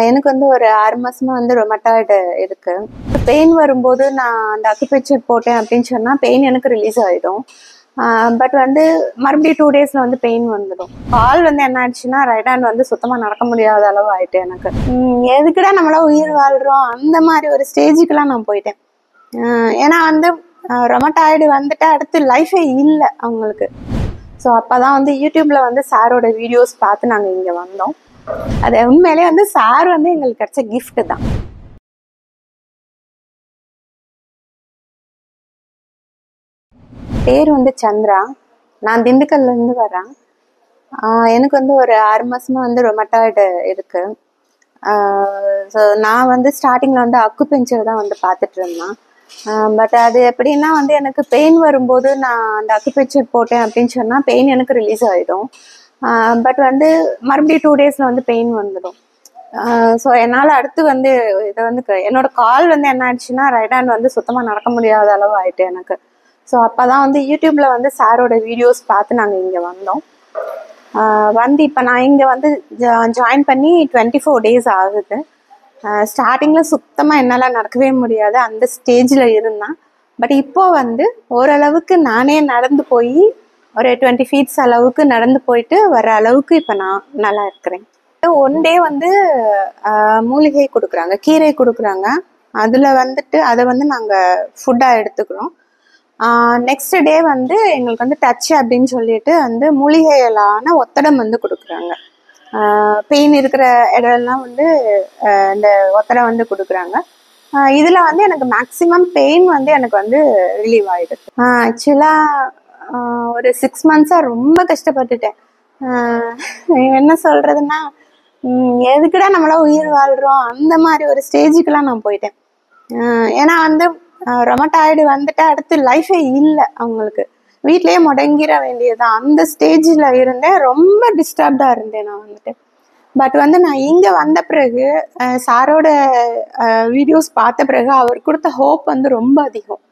எனக்கு வந்து ஒரு 6 மாசமா வந்து ரொமட்டாய்டு இருக்கு. பெயின் வரும்போது நான் அந்த அக்குபஞ்சர் போட்டேன் அப்படின்னு சொன்னா பெயின் எனக்கு ரிலீஸ் ஆயிடும். பட் வந்து மறுபடியும் 2 டேஸ்ல வந்து பெயின் வந்துடும். கால் வந்து என்ன ஆயிடுச்சுன்னா ரைட் ஹேண்ட் வந்து சுத்தமா நடக்க முடியாத அளவு ஆயிட்டு எனக்கு. எதுக்குடா நம்மளாம் உயிர் வாழ்றோம் அந்த மாதிரி ஒரு ஸ்டேஜுக்குலாம் நான் போயிட்டேன். ஏன்னா வந்து ரொமட்டாய்டு வந்துட்டு அடுத்து லைஃபே இல்லை அவங்களுக்கு. ஸோ அப்போதான் வந்து யூடியூப்ல வந்து சாரோட வீடியோஸ் பார்த்து நாங்கள் இங்கே வந்தோம். அது உண்மையிலே வந்து சார் வந்து எங்களுக்கு கிடைச்ச கிஃப்ட் தான். பேர் வந்து சந்திரா. நான் திண்டுக்கல்ல இருந்து வரேன். எனக்கு வந்து ஒரு 6 மாசமா வந்து ரொமட்டாய்டு இருக்கு. ஸோ நான் வந்து ஸ்டார்டிங்ல வந்து அக்குபஞ்சர் தான் வந்து பார்த்துட்டு இருந்தேன். பட் அது எப்படின்னா வந்து எனக்கு பெயின் வரும்போது நான் அந்த அக்குபஞ்சர் போட்டேன் அப்படின்னு சொன்னா பெயின் எனக்கு ரிலீஸ் ஆயிடும். பட் வந்து மறுபடியும் 2 டேஸ்ல வந்து பெயின் வந்துடும். ஸோ என்னால் அடுத்து வந்து இதை வந்து என்னோட கால் வந்து என்ன ஆயிடுச்சுன்னா ரைட் ஹேண்ட் வந்து சுத்தமாக நடக்க முடியாத அளவு ஆயிட்டு எனக்கு. ஸோ அப்போ தான் வந்து யூடியூப்ல வந்து சாரோட வீடியோஸ் பார்த்து நாங்கள் இங்கே வந்தோம். வந்து இப்போ நான் இங்கே வந்து ஜாயின் பண்ணி 24 டேஸ் ஆகுது. ஸ்டார்டிங்கில் சுத்தமாக என்னால் நடக்கவே முடியாது, அந்த ஸ்டேஜில் இருந்தேன். பட் இப்போ வந்து ஓரளவுக்கு நானே நடந்து போய் ஒரு 20 ஃபீட்ஸ் அளவுக்கு நடந்து போயிட்டு வர அளவுக்கு இப்போ நான் நல்லா இருக்கிறேன். 1 டே வந்து மூலிகை கொடுக்குறாங்க, கீரை கொடுக்குறாங்க. அதில் வந்துட்டு அதை வந்து நாங்கள் ஃபுட்டாக எடுத்துக்கிறோம். நெக்ஸ்ட் டே வந்து எங்களுக்கு வந்து டச் அப்படின்னு சொல்லிட்டு வந்து மூலிகைகளான ஒத்தடம் வந்து கொடுக்குறாங்க. பெயின் இருக்கிற இடம்லாம் வந்து இந்த ஒத்தடம் வந்து கொடுக்குறாங்க. இதில் வந்து எனக்கு மேக்ஸிமம் பெயின் வந்து எனக்கு வந்து ரிலீவ் ஆகிடுது. ஆக்சுவலாக ஒரு 6 மந்த்ஸாக ரொம்ப கஷ்டப்பட்டுட்டேன். என்ன சொல்கிறதுன்னா, எதுக்குடா நம்மளாம் உயிர் வாழ்கிறோம் அந்த மாதிரி ஒரு ஸ்டேஜுக்கெலாம் நான் போயிட்டேன். ஏன்னா வந்து ரொமட்டாய்டு வந்துட்டு அடுத்து லைஃபே இல்லை அவங்களுக்கு. வீட்லேயே முடங்கிட வேண்டியதுதான் அந்த ஸ்டேஜில் இருந்தேன். ரொம்ப டிஸ்டர்ப்டாக இருந்தேன் நான் வந்துட்டு. பட் வந்து நான் இங்கே வந்த பிறகு சாரோட வீடியோஸ் பார்த்த பிறகு அவர் கொடுத்த ஹோப் வந்து ரொம்ப அதிகம்.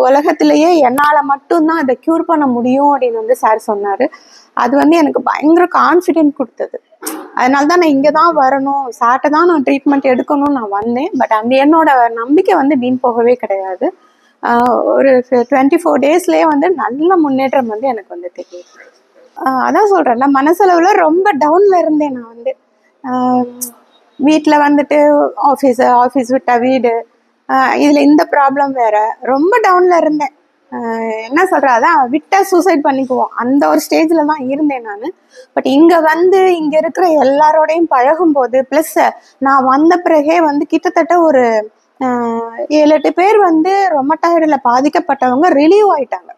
உலகத்திலேயே என்னால் மட்டும்தான் அதை க்யூர் பண்ண முடியும் அப்படின்னு வந்து சார் சொன்னார். அது வந்து எனக்கு பயங்கர கான்ஃபிடென்ட் கொடுத்தது. அதனால தான் நான் இங்கே தான் வரணும், சார்ட்ட தான் நான் ட்ரீட்மெண்ட் எடுக்கணும்னு நான் வந்தேன். பட் அந்த என்னோட நம்பிக்கை வந்து வீண் போகவே கிடையாது. ஒரு 24 டேஸ்லேயே வந்து நல்ல முன்னேற்றம் வந்து எனக்கு வந்து தெரியும். அதான் சொல்கிறேன்ல, மனசளவில் ரொம்ப டவுனில் இருந்தேன் நான் வந்து. வீட்டில் வந்துட்டு ஆஃபீஸ் விட்டா வீடு, இதில் இந்த ப்ராப்ளம் வேறு, ரொம்ப டவுனில் இருந்தேன். என்ன சொல்கிறேன், அதான் விட்டால் சூசைட் பண்ணிக்குவோம் அந்த ஒரு ஸ்டேஜில் தான் இருந்தேன் நான். பட் இங்கே வந்து இங்கே இருக்கிற எல்லாரோடையும் பழகும்போது, ப்ளஸ் நான் வந்த பிறகே வந்து கிட்டத்தட்ட ஒரு 7-8 பேர் வந்து ரொமட்டாய்டில் பாதிக்கப்பட்டவங்க ரிலீவ் ஆயிட்டாங்க.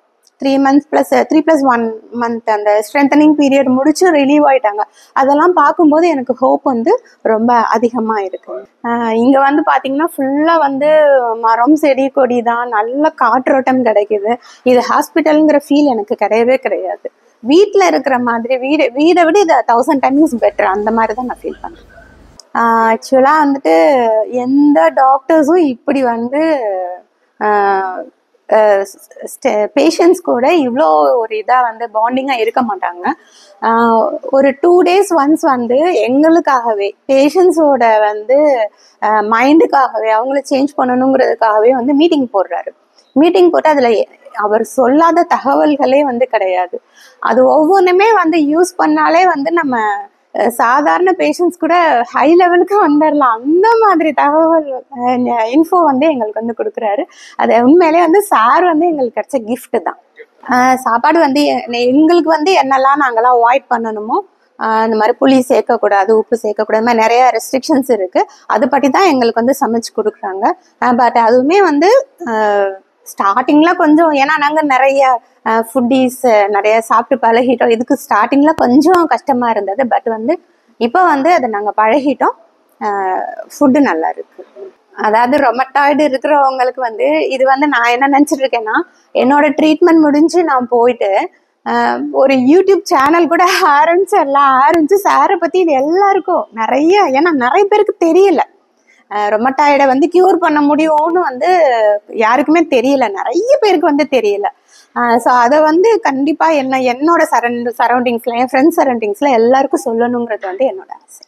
3 months + 3+1 month அந்த ஸ்ட்ரென்தனிங் பீரியட் முடிச்சு ரிலீவ் ஆயிட்டாங்க. அதெல்லாம் பார்க்கும்போது எனக்கு ஹோப் வந்து ரொம்ப அதிகமாக இருக்கு. இங்கே வந்து பார்த்தீங்கன்னா ஃபுல்லாக வந்து மரம் செடி கொடி தான், நல்ல காற்றோட்டம் கிடைக்குது. இது ஹாஸ்பிட்டலுங்கிற ஃபீல் எனக்கு கிடையவே கிடையாது. வீட்டில் இருக்கிற மாதிரி வீடை விட இது 1000 times பெட்டர், அந்த மாதிரி தான் நான் ஃபீல் பண்ணுறேன். ஆக்சுவலாக வந்துட்டு எந்த டாக்டர்ஸும் இப்படி வந்து பேஷண்ட்ஸ் கூட இவ்வளோ ஒரு இதாக வந்து பாண்டிங்காக இருக்க மாட்டாங்க. ஒரு 2 days ஒன்ஸ் வந்து எங்களுக்காகவே பேஷண்ட்ஸோட வந்து மைண்டுக்காகவே அவங்கள சேஞ்ச் பண்ணணுங்கிறதுக்காகவே வந்து மீட்டிங் போடுறாரு. மீட்டிங் போட்டு அதில் அவர் சொல்லாத தகவல்களே வந்து கிடையாது. அது ஒவ்வொன்றுமே வந்து யூஸ் பண்ணாலே வந்து நம்ம சாதாரண பேஷண்ட்ஸ் கூட ஹை லெவலுக்கு வந்துடலாம். அந்த மாதிரி தகவல் இன்ஃபோ வந்து எங்களுக்கு வந்து கொடுக்குறாரு. அது உண்மையிலே வந்து சார் வந்து எங்களுக்கு கிடைச்ச கிஃப்ட் தான். சாப்பாடு வந்து எங்களுக்கு வந்து என்னெல்லாம் நாங்களாம் அவாய்ட் பண்ணணுமோ, இந்த மாதிரி புளி சேர்க்கக்கூடாது, உப்பு சேர்க்கக்கூடாது, மாதிரி நிறைய ரெஸ்ட்ரிக்ஷன்ஸ் இருக்குது. அது பற்றி தான் எங்களுக்கு வந்து சமைச்சு கொடுக்குறாங்க. பட் அதுவுமே வந்து ஸ்டார்டிங்கில் கொஞ்சம், ஏன்னா நாங்கள் நிறைய ஃபுட்டீஸ் நிறைய சாப்பிட்டு பழகிட்டோம். இதுக்கு ஸ்டார்டிங்கில் கொஞ்சம் கஷ்டமாக இருந்தது. பட் வந்து இப்போ வந்து அதை நாங்கள் பழகிட்டோம். ஃபுட்டு நல்லா இருக்கு. அதாவது ரொமட்டாய்டு இருக்கிறவங்களுக்கு வந்து இது வந்து நான் என்ன நினச்சிட்டு இருக்கேன்னா, என்னோட ட்ரீட்மெண்ட் முடிஞ்சு நான் போயிட்டு ஒரு யூடியூப் சேனல் கூட ஆரம்பிச்சு சாரை பற்றி இது எல்லாருக்கும் நிறைய, ஏன்னா நிறைய பேருக்கு தெரியல ரொமட்டாய்டை வந்து க்யூர் பண்ண முடியும்னு வந்து யாருக்குமே தெரியல, நிறைய பேருக்கு வந்து தெரியல. ஸோ அதை வந்து கண்டிப்பாக என்னோட சரௌண்டிங்ஸில், என் ஃப்ரெண்ட்ஸ் சரௌண்டிங்ஸில் எல்லாருக்கும் சொல்லணுங்கிறது வந்து என்னோட ஆசை.